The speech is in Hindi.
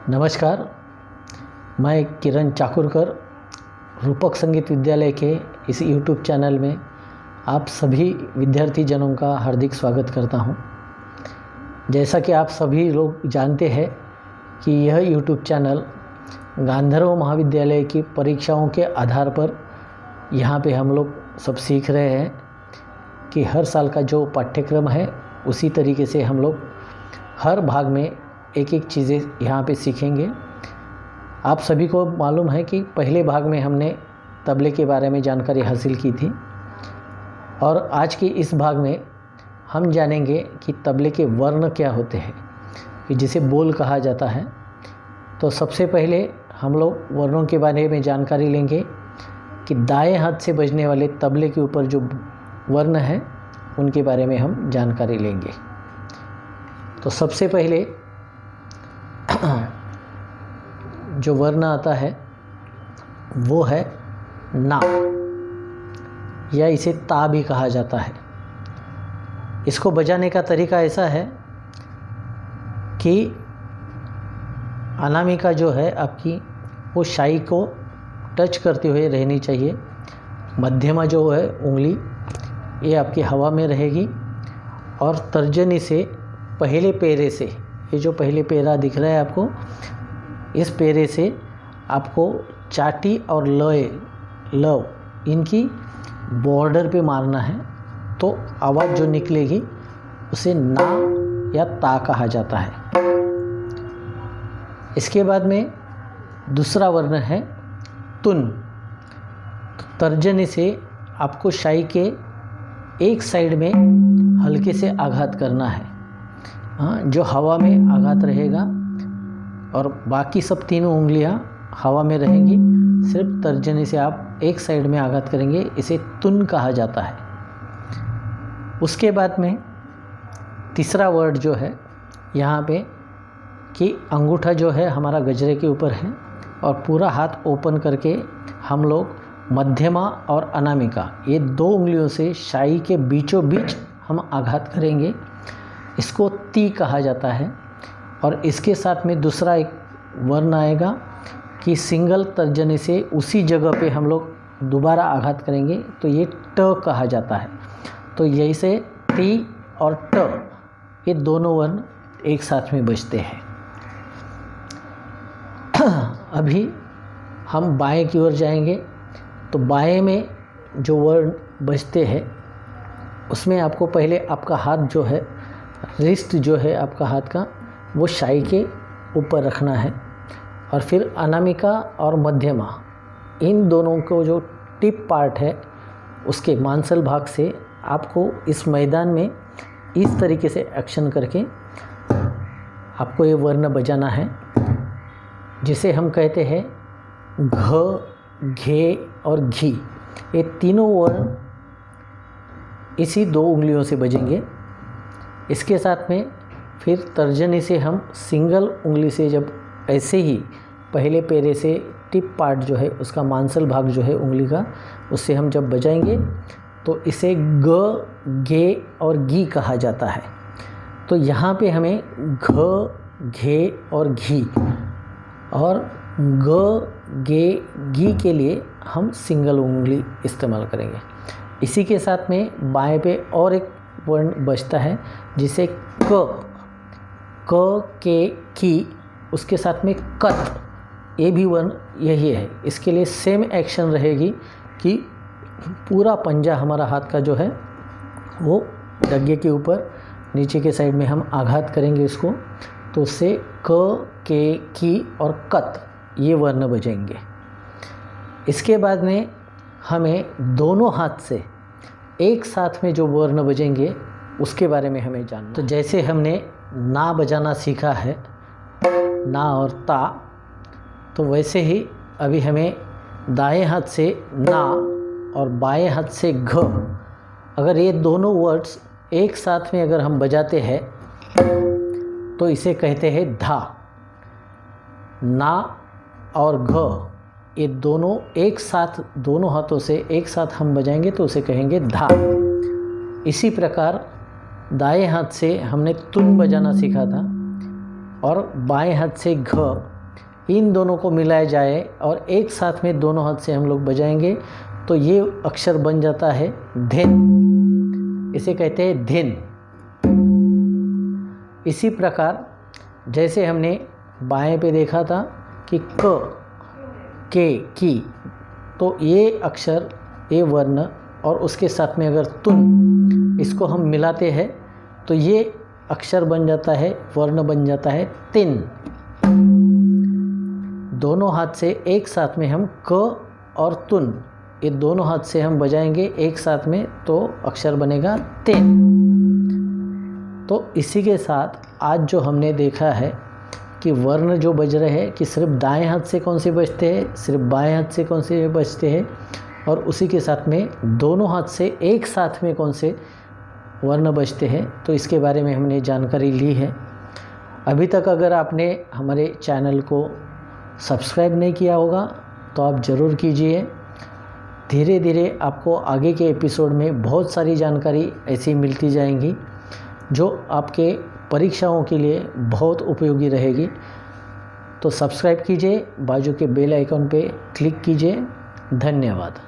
नमस्कार, मैं किरण चाकुरकर रूपक संगीत विद्यालय के इस YouTube चैनल में आप सभी विद्यार्थी जनों का हार्दिक स्वागत करता हूं। जैसा कि आप सभी लोग जानते हैं कि यह YouTube चैनल गांधर्व महाविद्यालय की परीक्षाओं के आधार पर यहाँ पे हम लोग सब सीख रहे हैं कि हर साल का जो पाठ्यक्रम है उसी तरीके से हम लोग हर भाग में एक एक चीज़ें यहाँ पे सीखेंगे। आप सभी को मालूम है कि पहले भाग में हमने तबले के बारे में जानकारी हासिल की थी और आज के इस भाग में हम जानेंगे कि तबले के वर्ण क्या होते हैं, कि जिसे बोल कहा जाता है। तो सबसे पहले हम लोग वर्णों के बारे में जानकारी लेंगे कि दाएं हाथ से बजने वाले तबले के ऊपर जो वर्ण है उनके बारे में हम जानकारी लेंगे। तो सबसे पहले जो वर्ण आता है वो है ना, या इसे ता भी कहा जाता है। इसको बजाने का तरीका ऐसा है कि अनामिका जो है आपकी वो शाई को टच करते हुए रहनी चाहिए। मध्यमा जो है उंगली ये आपकी हवा में रहेगी और तर्जनी से पहले पैरे से, ये जो पहले पैरा दिख रहा है आपको, इस पैरे से आपको चाटी और लव इनकी बॉर्डर पे मारना है। तो आवाज़ जो निकलेगी उसे ना या ता कहा जाता है। इसके बाद में दूसरा वर्ण है तुन। तर्जनी से आपको शाई के एक साइड में हल्के से आघात करना है, जो हवा में आघात रहेगा और बाकी सब तीनों उंगलियां हवा में रहेंगी। सिर्फ तर्जनी से आप एक साइड में आघात करेंगे, इसे तुन कहा जाता है। उसके बाद में तीसरा वर्ड जो है यहाँ पे कि अंगूठा जो है हमारा गजरे के ऊपर है और पूरा हाथ ओपन करके हम लोग मध्यमा और अनामिका ये दो उंगलियों से शाई के बीचों बीच हम आघात करेंगे। इसको ती कहा जाता है। और इसके साथ में दूसरा एक वर्ण आएगा कि सिंगल तर्जनी से उसी जगह पे हम लोग दोबारा आघात करेंगे, तो ये ट कहा जाता है। तो यही से ती और ट ये दोनों वर्ण एक साथ में बजते हैं। अभी हम बाएं की ओर जाएंगे। तो बाएं में जो वर्ण बजते हैं उसमें आपको पहले आपका हाथ जो है, रिस्ट जो है आपका हाथ का, वो शाई के ऊपर रखना है और फिर अनामिका और मध्यमा इन दोनों को जो टिप पार्ट है उसके मांसल भाग से आपको इस मैदान में इस तरीके से एक्शन करके आपको ये वर्ण बजाना है, जिसे हम कहते हैं घ, घे और घी। ये तीनों वर्ण इसी दो उंगलियों से बजेंगे। इसके साथ में फिर तर्जनी से हम सिंगल उंगली से जब ऐसे ही पहले पैरे से टिप पार्ट जो है उसका मांसल भाग जो है उंगली का, उससे हम जब बजाएंगे तो इसे ग, गे और गी कहा जाता है। तो यहाँ पे हमें घ, घे और घी और ग, गे, गी के लिए हम सिंगल उंगली इस्तेमाल करेंगे। इसी के साथ में बाएं पे और एक वर्ण बजता है जिसे क, के, की, उसके साथ में कत, ये भी वर्ण यही है। इसके लिए सेम एक्शन रहेगी कि पूरा पंजा हमारा हाथ का जो है वो डगे के ऊपर नीचे के साइड में हम आघात करेंगे इसको, तो उससे क, के, की और कत ये वर्ण बजेंगे। इसके बाद में हमें दोनों हाथ से एक साथ में जो वर्ण बजेंगे उसके बारे में हमें जानना। तो जैसे हमने ना बजाना सीखा है, ना और ता, तो वैसे ही अभी हमें दाएं हाथ से ना और बाएं हाथ से घ, अगर ये दोनों वर्ड्स एक साथ में अगर हम बजाते हैं तो इसे कहते हैं धा। ना और घ ये दोनों एक साथ, दोनों हाथों से एक साथ हम बजाएंगे तो उसे कहेंगे धा। इसी प्रकार दाएं हाथ से हमने तुन बजाना सीखा था और बाएं हाथ से घ इन दोनों को मिलाया जाए और एक साथ में दोनों हाथ से हम लोग बजाएंगे तो ये अक्षर बन जाता है धिन। इसे कहते हैं धिन। इसी प्रकार जैसे हमने बाएं पे देखा था कि क, के, की, तो ये अक्षर, ये वर्ण और उसके साथ में अगर तुन, इसको हम मिलाते हैं तो ये अक्षर बन जाता है, वर्ण बन जाता है तिन। दोनों हाथ से एक साथ में हम क और तुन, ये दोनों हाथ से हम बजाएंगे एक साथ में तो अक्षर बनेगा तिन। तो इसी के साथ आज जो हमने देखा है कि वर्ण जो बज रहे हैं कि सिर्फ दाएं हाथ से कौन से बजते हैं, सिर्फ बाएं हाथ से कौन से बजते हैं, और उसी के साथ में दोनों हाथ से एक साथ में कौन से वर्ण बजते हैं, तो इसके बारे में हमने जानकारी ली है। अभी तक अगर आपने हमारे चैनल को सब्सक्राइब नहीं किया होगा तो आप ज़रूर कीजिए। धीरे धीरे आपको आगे के एपिसोड में बहुत सारी जानकारी ऐसी मिलती जाएंगी जो आपके परीक्षाओं के लिए बहुत उपयोगी रहेगी। तो सब्सक्राइब कीजिए, बाजू के बेल आइकन पे क्लिक कीजिए। धन्यवाद।